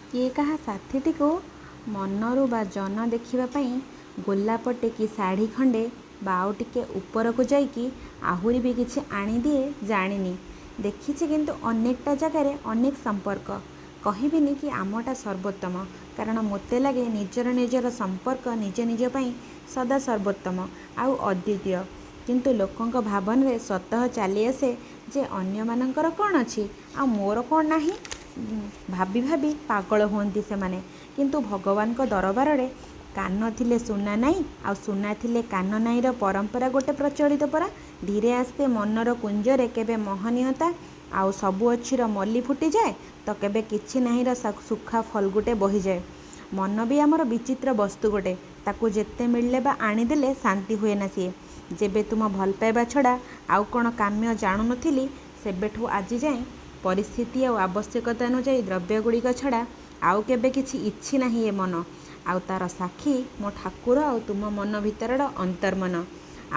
କିଏ କାହା ସାଥିଟିକୁ ମନରୁ ବା ଜନ ଦେଖିବା ପାଇଁ ଗୋଲାପଟେ କି ଶାଢ଼ୀ ଖଣ୍ଡେ ବା ଆଉ ଟିକେ ଉପରକୁ ଯାଇକି ଆହୁରି ବି କିଛି ଆଣିଦିଏ ଜାଣିନି। ଦେଖିଛି କିନ୍ତୁ ଅନେକଟା ଜାଗାରେ ଅନେକ ସମ୍ପର୍କ। କହିବିନି କି ଆମଟା ସର୍ବୋତ୍ତମ, କାରଣ ମୋତେ ଲାଗେ ନିଜର ସମ୍ପର୍କ ନିଜ ନିଜ ପାଇଁ ସଦା ସର୍ବୋତ୍ତମ ଆଉ ଅଦ୍ୱିତୀୟ। କିନ୍ତୁ ଲୋକଙ୍କ ଭାବନାରେ ସ୍ୱତଃ ଚାଲିଆସେ ଯେ ଅନ୍ୟମାନଙ୍କର କ'ଣ ଅଛି ଆଉ ମୋର କ'ଣ ନାହିଁ। ଭାବି ଭାବି ପାଗଳ ହୁଅନ୍ତି ସେମାନେ। କିନ୍ତୁ ଭଗବାନଙ୍କ ଦରବାରରେ କାନ ଥିଲେ ସୁନା ନାହିଁ ଆଉ ସୁନା ଥିଲେ କାନ ନାହିଁର ପରମ୍ପରା ଗୋଟେ ପ୍ରଚଳିତ ପରା। ଧୀରେ ଆସ୍ତେ ମନର କୁଞ୍ଜରେ କେବେ ମହନୀୟତା ଆଉ ସବୁ ଅଛିର ମଲ୍ଲି ଫୁଟିଯାଏ ତ କେବେ କିଛି ନାହିଁର ସୁଖା ଫଲ୍ଗୁଟେ ବହିଯାଏ। ମନ ବି ଆମର ବିଚିତ୍ର ବସ୍ତୁ ଗୋଟେ। ତାକୁ ଯେତେ ମିଳିଲେ ବା ଆଣିଦେଲେ ଶାନ୍ତି ହୁଏ ନା ସିଏ। ଯେବେ ତୁମ ଭଲ ପାଇବା ଛଡ଼ା ଆଉ କ'ଣ କାମ୍ୟ ଜାଣୁନଥିଲି, ସେବେଠୁ ଆଜି ଯାଏଁ ପରିସ୍ଥିତି ଆଉ ଆବଶ୍ୟକତା ଅନୁଯାୟୀ ଦ୍ରବ୍ୟଗୁଡ଼ିକ ଛଡ଼ା ଆଉ କେବେ କିଛି ଇଚ୍ଛି ନାହିଁ ଏ ମନ। ଆଉ ତା'ର ସାକ୍ଷୀ ମୋ ଠାକୁର ଆଉ ତୁମ ମନ ଭିତରର ଅନ୍ତର୍ମନ।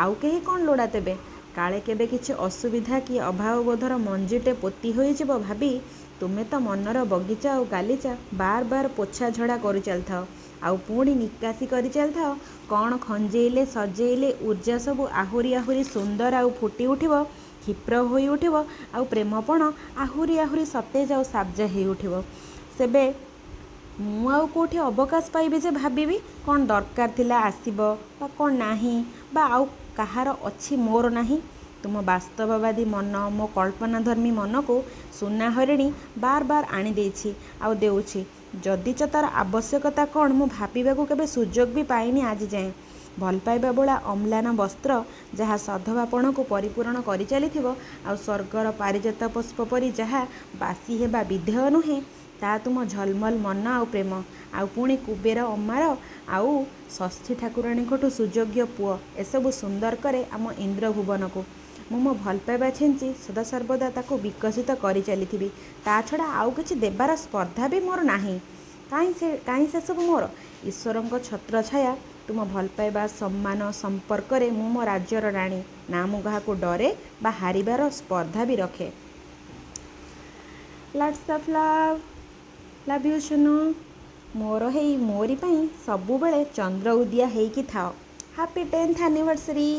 ଆଉ କେହି କ'ଣ ଲୋଡ଼ା ତେବେ? କାଳେ କେବେ କିଛି ଅସୁବିଧା କି ଅଭାବବୋଧର ମଞ୍ଜିଟେ ପୋତି ହୋଇଯିବ ଭାବି ତୁମେ ତ ମନର ବଗିଚା ଆଉ ଗାଲିଚା ବାର ବାର ପୋଛା ଝଡ଼ା କରିଚାଲିଥାଅ ଆଉ ପୁଣି ନିକାସି କରିଚାଲିଥାଅ। କ'ଣ ଖଞ୍ଜେଇଲେ ସଜେଇଲେ ଉର୍ଜା ସବୁ ଆହୁରି ଆହୁରି ସୁନ୍ଦର ଆଉ ଫୁଟି ଉଠିବ, କ୍ଷିପ୍ର ହୋଇ ଉଠିବ ଆଉ ପ୍ରେମପଣ ଆହୁରି ଆହୁରି ସତେଜ ଆଉ ସାବ୍ଜା ହେଇ ଉଠିବ। ସେବେ ମୁଁ ଆଉ କେଉଁଠି ଅବକାଶ ପାଇବି ଯେ ଭାବିବି କ'ଣ ଦରକାର ଥିଲା ଆସିବ ବା କ'ଣ ନାହିଁ ବା ଆଉ କାହାର ଅଛି ମୋର ନାହିଁ। ତୁମ ବାସ୍ତବବାଦୀ ମନ ମୋ କଳ୍ପନାଧର୍ମୀ ମନକୁ ସୁନା ହରିଣୀ ବାର ବାର ଆଣି ଦେଇଛି ଆଉ ଦେଉଛି। ଯଦିଚ ତା'ର ଆବଶ୍ୟକତା କ'ଣ ମୁଁ ଭାବିବାକୁ କେବେ ସୁଯୋଗ ବି ପାଇନି ଆଜି ଯାଏଁ। ଭଲ ପାଇବା ବୋଳା ଅମ୍ଳାନ ବସ୍ତ୍ର ଯାହା ସଧବାପଣକୁ ପରିପୂରଣ କରିଚାଲିଥିବ ଆଉ ସ୍ୱର୍ଗର ପାରିଜାତ ପୁଷ୍ପ ପରି ଯାହା ବାସି ହେବା ବିଧେୟ ନୁହେଁ, ତା ତୁମ ଝଲମଲ ମନ ଆଉ ପ୍ରେମ। ଆଉ ପୁଣି କୁବେର ଅମାର ଆଉ ଷଷ୍ଠୀ ଠାକୁରାଣୀଙ୍କଠୁ ସୁଯୋଗ୍ୟ ପୁଅ ଏସବୁ ସୁନ୍ଦର କରେ ଆମ ଇନ୍ଦ୍ରଭୁବନକୁ। ମୁଁ ମୋ ଭଲ ପାଇବା ଛିଞ୍ଚି ସଦାସର୍ବଦା ତାକୁ ବିକଶିତ କରିଚାଲିଥିବି। ତା ଛଡ଼ା ଆଉ କିଛି ଦେବାର ସ୍ପର୍ଦ୍ଧା ବି ମୋର ନାହିଁ। କାହିଁ ସେସବୁ ମୋର? ଈଶ୍ୱରଙ୍କ ଛତ୍ରଛାୟା ତୁମ ଭଲ ପାଇବା ସମ୍ମାନ ସମ୍ପର୍କରେ ମୁଁ ମୋ ରାଜ୍ୟର ରାଣୀ। ନା ମୁଁ କାହାକୁ ଡରେ ବା ହାରିବାର ସ୍ପର୍ଦ୍ଧା ବି ରଖେ। Lots of love. Love you Sunu. ମୋରି ପାଇଁ ସବୁବେଳେ ଚନ୍ଦ୍ର ଉଦିଆ ହେଇକି ଥାଅ। Happy 10th anniversary।